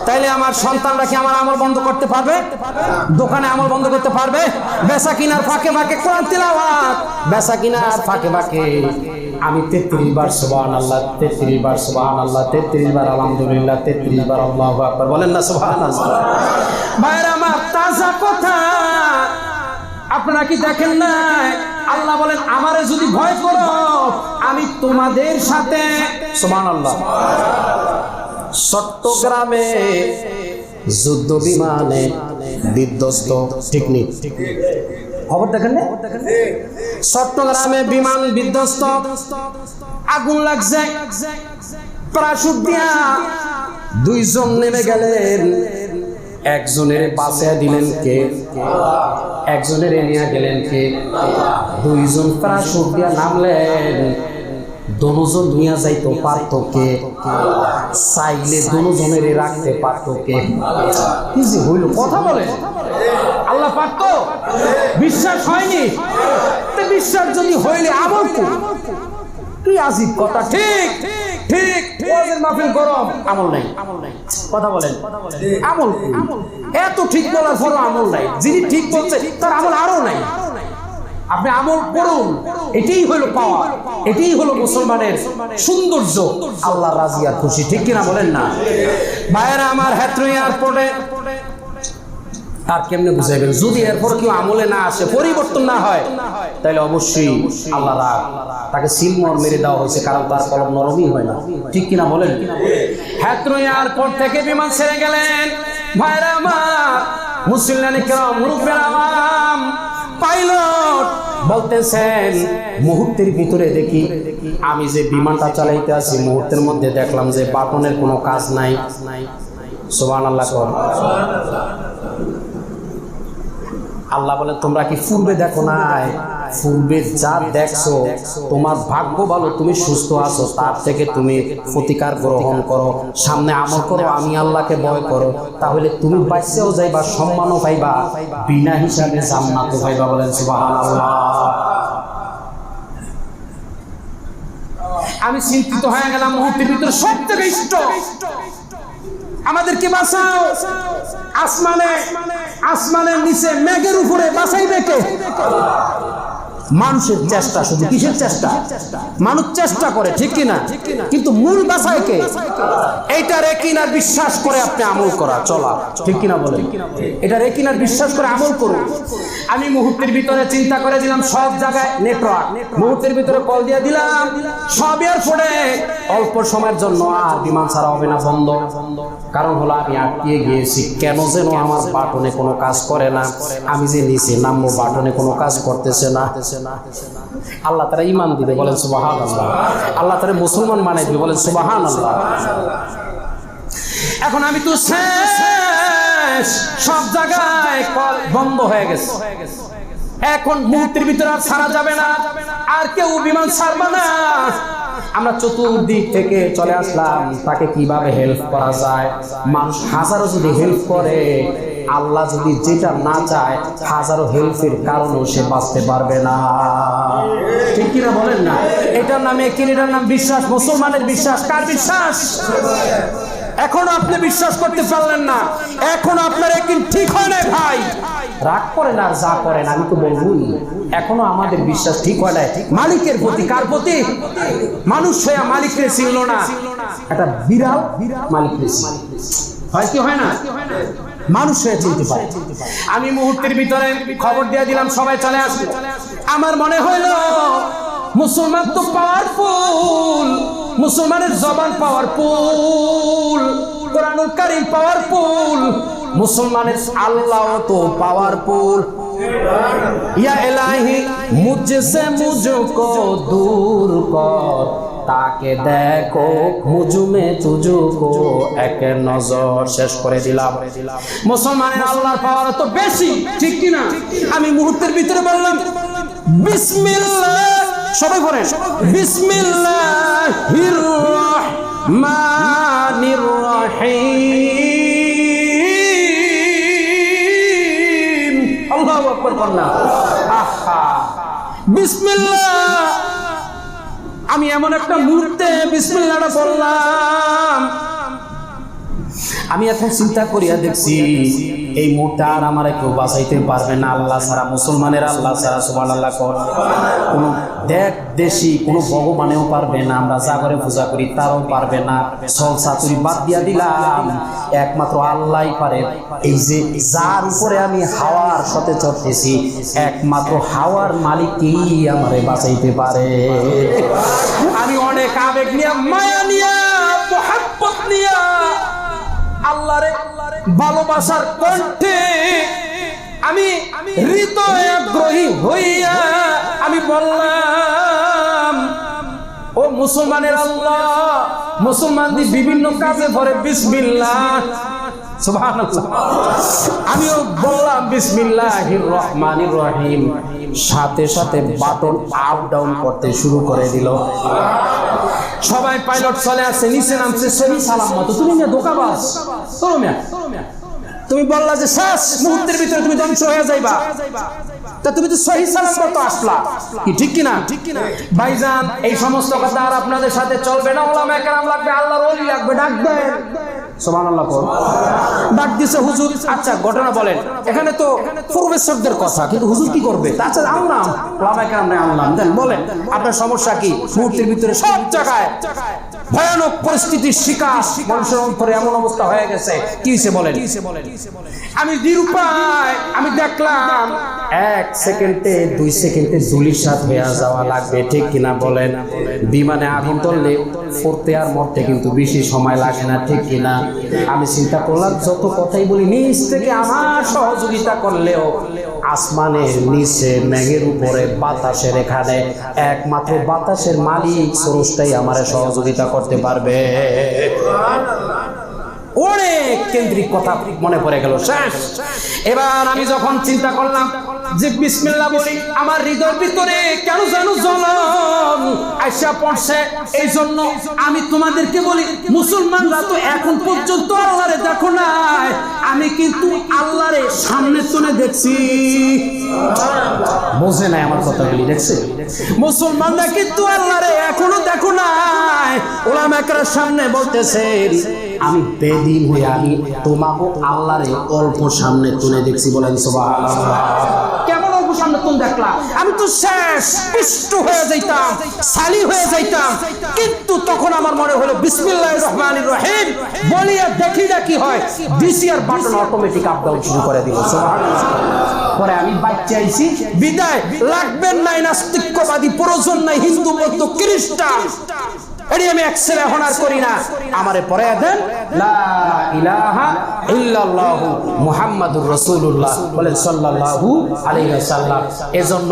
তাইলে আমার সন্তানরা কি আমার আমল বন্ধ করতে পারবে? দোকানে আমল বন্ধ করতে পারবে? বেচা কিনার ফাঁকে ফাঁকে কোরআন তিলাওয়াত, বেচা কিনার ফাঁকে ফাঁকে আমি 33 বার সুবহানাল্লাহ, 33 বার সুবহানাল্লাহ, 33 বার আলহামদুলিল্লাহ, 33 বার আল্লাহু আকবার, বলেন না সুবহানাল্লাহ। ভাইরা আমার, তাজা কথা আপনারা কি দেখেন না? আল্লাহ বলেন আমারে যদি ভয় করো আমি তোমাদের সাথে, সুবহানাল্লাহ। চট্টগ্রামে যুদ্ধ বিমানে বিধ্বস্ত, ঠিক নেই? খবর দেখেন না? চট্টগ্রামে বিমান বিধ্বস্ত, আগুন লাগছে, প্যারাশুট দিয়া 2 জন নেমে গেলেন। একজনের বাঁচিয়ে দিলেন কে? একজনের নিয়ে গেলেন কে? 2 জন প্যারাশুট দিয়া নামলেন। দুজন নিয়ে যাইতে পারত কে? চাইলে দুজনের রাখতে পারত কে? কি যে হইল, কথা বলে আল্লাহ পারত? বিশ্বাস হয়নি? বিশ্বাস যদি হইলে আমল কি আজীব কথা। ঠিক ঠিক, ওয়াজের মাহফিল গরম, আমল নাই। কথা বলেন, আমল এত ঠিক বলার পরও আমল নাই। যিনি ঠিক বলছে তার আমল আরো নাই। আপনি আমল করুন, এটাই হলো পাওয়া, এটাই হলো মুসলমানের সৌন্দর্য, আল্লাহ রাজি আর খুশি, ঠিক কিনা বলেন না? ভাইয়েরা আমার, হেথ্রো এয়ারপোর্টে আর কেমনে বুঝাইবেন? যদি এরপর কেউ আমলে না আসে, পরিবর্তন না হয়, তাহলে অবশ্যই আল্লাহ রাগ, তাকে সিলমোহর মেরে দেওয়া হয়েছে, কারণ তার কলম নরমই হয় না, ঠিক কিনা বলেন? হেথ্রো এয়ারপোর্ট থেকে বিমান ছেড়ে গেলেন। ভাইরা আমার, মুসলিম কেরাম, মুরব্বিরা আওয়াম, পাইলট বলতেছেন মুহূর্তের ভিতরে দেখি আমি যে বিমানটা চালাইতে আছি, মুহূর্তের মধ্যে দেখলাম যে বাটনের কোনো কাজ নাই। সুবহানাল্লাহ। আল্লাহ বলেন তোমরা কি পূর্বে দেখো নাই? পূর্বে যা দেখছো, তোমার ভাগ্য ভালো তুমি সুস্থ আছো, তার থেকে তুমি প্রতিকার গ্রহণ করো, সামনে আমল করো, আমি আল্লাহকে ভয় করো, তাহলে তুমি বাঁচতেও যাইবা, সম্মানও পাইবা, বিনা হিসাবে জান্নাতও পাইবা। বলেন সুবহানাল্লাহ। আমি চিন্তিত হয়ে গেলাম মুহূর্তের ভিতরে, সব থেকে ইষ্ট আমাদেরকে বাঁচাও। আসমানের নিচে মেঘের উপরে বাঁচাইবে কে? মানুষের চেষ্টা, শুধু কিসের চেষ্টা? মানুষ চেষ্টা করে, ঠিক কিনা? কিন্তু মূল বাঁচায় কে? এইটা রেকিনার বিশ্বাস করে আপনি আমল করা চলা, ঠিক কিনা বলেন? এটা রেকিনার বিশ্বাস করে আমল করুন। আমি মুহূর্তের ভিতরে চিন্তা করে দিলাম, সব জায়গায় নেটওয়ার্ক, মুহূর্তের ভিতরে কল দিয়ে দিলাম, সব এয়ারপোর্টে অল্প সময়ের জন্য আর বিমান ছাড়া হবে না, বন্ধ। কারণ হলো আমি আটকিয়ে গিয়েছি, কেন যেন আমার বাটনে কোনো কাজ করে না, আমি যে নিচে নামবো বাটনে কোনো কাজ করতেছে না। আল্লাহ তারা ঈমান দিবে, বলেন সুবহানাল্লাহ। আল্লাহ তারা মুসলমান বানাই দিবে, বলেন সুবহানাল্লাহ। এখন আমি তো শেষ, সব জায়গায় কল বন্ধ হয়ে গেছে। এখন মুহূর্তের ভিতরে আর ছাড়া যাবে না, আর কেউ বিমান ছাড়বে না। আমরা চতুর্দিক থেকে চলে আসলাম, তাকে কিভাবে হেল্প করা যায়। মানুষ হাজারো যদি হেল্প করে, আল্লাহ যদি যেটা না চায়, হাজারো হেল্পের কারণেও সে বাঁচতে পারবে না, ঠিক কিনা বলেন না? এটার নামে এটার নাম বিশ্বাস, মুসলমানের বিশ্বাস। কার বিশ্বাস? এখনো আপনি বিশ্বাস করতে পারলেন না, এখনো আপনার একদিন ঠিক হয় না। ভাই রাগ করেন আর যা করেন, আমি তো বলবই, এখনো আমাদের বিশ্বাস ঠিক হয় না মালিকের প্রতি। কার প্রতি? মানুষ হয়ে মালিককে চিনল না, একটা বিড়াল মালিককে হয় কি হয় না? মানুষ হয়ে চিনতে পারে। আমি মুহূর্তের ভিতরে খবর দিয়ে দিলাম, সবাই চলে আসবে। আমার মনে হইল মুসলমান তো পাওয়ারফুল, মুসলমানের জবান পাওয়ারফুল, কোরআনুল কারীম পাওয়ারফুল, মুসলমানের আল্লাহ তো পাওয়ারফুল। ইয়া ইলাহি মুঝসে মুঝকো দূর কর, তাকে দেখো মুজুমে তুজুকো এক নজর। শেষ করে দিলাম। মুসলমানের আল্লাহর পাওয়ার তো বেশি, ঠিক কিনা? আমি মুহূর্তের ভিতরে বললাম বিসমিল্লাহ, সবাই বলেন বিসমিল্লাহির রহমানির রহিম। আল্লাহু আকবার বললাম। আহা, বিসমিল্লাহ। আমি এমন একটা মুহূর্তে বিসমিল্লাহটা বললাম, আমি এখন চিন্তা করিয়া দেখছি এই মুহূর্তে আর আমার কেউ বাঁচাইতে পারবে না আল্লাহ ছাড়া, মুসলমানের আল্লাহ ছাড়া। সুবহানাল্লাহ। কোনো দেশি কোনো ভগবানেও পারবে না, আমরা যা করে পূজা করি তারও পারবে না, সল চাতুরি বাদ দিয়া দিলাম, একমাত্র আল্লাহই পারে। এই যে যার উপরে আমি হাওয়ার সাথে চড়তেছি, একমাত্র হাওয়ার মালিকই আমারে বাঁচাইতে পারে। আমি অনেক আবেগ নিয়ে, মায়া নিয়ে, মোহাব্বত নিয়ে আল্লাহরে ভালোবাসার কণ্ঠে আমি হৃদয় আগ্রহী হইয়া আমি বললাম, ও মুসলমানের আল্লাহ, মুসলমানদের বিভিন্ন কাজে পড়ে বিসমিল্লাহ। সুবহানাল্লাহ। আমিও বললাম বিসমিল্লাহির রহমানির রহিম। সাথে সাথে বাটন আপ ডাউন করতে শুরু করে দিল। সবাই পাইলট চলে আসছে, নিচে নামছে সহি সালাম মতো। তুমি না ধোঁকাবাজ, তুমি বললা যে শেষ মুহূর্তের ভিতরে তুমি ধ্বংস হয়ে যাইবা, তা তুমি তো সহি সালাম মতো আসলা, কি ঠিক কিনা? ভাইজান, এই সমস্ত কথা আর আপনাদের সাথে চলবে না। ওলামায়ে কেরাম লাগবে, আল্লাহর ওলি লাগবে, ডাকবেন। সুবহানাল্লাহ। ডাক দিছে হুজুর। আচ্ছা ঘটনা বলেন। এখানে তো প্রফেসরদের কথা, কিন্তু হুজুর কি করবে? আচ্ছা আনলাম, ওলামায়ে কেরাম আনলাম। দেন বলেন আপনার সমস্যা কি? মুহূর্তের ভিতরে সব জায়গায় ভয়ানক পরিস্থিতির শিকার, মানুষের অন্তরে এমন অবস্থা হয়ে গেছে। কি হয়েছে বলেন? আমি নিরুপায়, আমি দেখলাম 1 সেকেন্ডে 2 সেকেন্ডে জুলির সাথ হয়ে যাওয়া লাগবে, ঠিক কিনা বলেন? বিমানে আগুন ধরলে পড়তে আর মরতে কিন্তু বেশি সময় লাগে না, ঠিক কিনা? আমি চিন্তা করলাম যত কথাই বলি নিচ থেকে আমার সহযোগিতা করলেও আসমানের নিচে মেঘের উপরে বাতাসের এখানে একমাত্র বাতাসের মালিক স্রষ্টাই আমার সহযোগিতা করতে পারবে। অনেক কেন্দ্রিক কথা মনে পড়ে গেল। শেষ। এবার আমি যখন চিন্তা করলাম যে বিসমিল্লাহ বলি, আমার হৃদয়ের ভিতরে কেন যেন জ্বলন আইসা পড়ছে। এই জন্য আমি তোমাদেরকে বলি, মুসলমানরা তো এখন পর্যন্ত আল্লাহরে দেখো নাই, আমি কিন্তু আল্লাহরে সামনে তুলে দেখছি। বোঝে নাই আমার কথাগুলি? দেখছে? মুসলমানরা কিন্তু আল্লাহরে এখনো দেখো নাই। ওলামায়ে কেরামের সামনে বলতেছে, আমি বেদিন হয়ে আমি তোমাকে আল্লাহরে অল্প সামনে তুলে দেখছি। বলেন সুবহানাল্লাহ। কেমন অল্প সামনে তুলে দেখলা? আমি তো শেষ পুষ্ট হয়ে যাইতাম, সালি হয়ে যাইতাম, কিন্তু তখন আমার মনে হলো বিসমিল্লাহির রহমানির রহিম বলিয়া দেখি না কি হয়। DCR button automatic up down শুরু করে দিল। সুবহানাল্লাহ। পরে আমি বাচ্চা আইছি, বিদায় লাগবেন নাই নাস্তিকবাদী, প্রয়োজন নাই হিন্দু বৌদ্ধ খ্রিস্টান, এটি আমি এক্সরে হনার করি না। আমারে পরে দেন লা ইলাহা ইল্লাল্লাহু মুহাম্মাদুর রাসূলুল্লাহ বলেন সাল্লাল্লাহু আলাইহি ওয়াসাল্লাম। এজন্য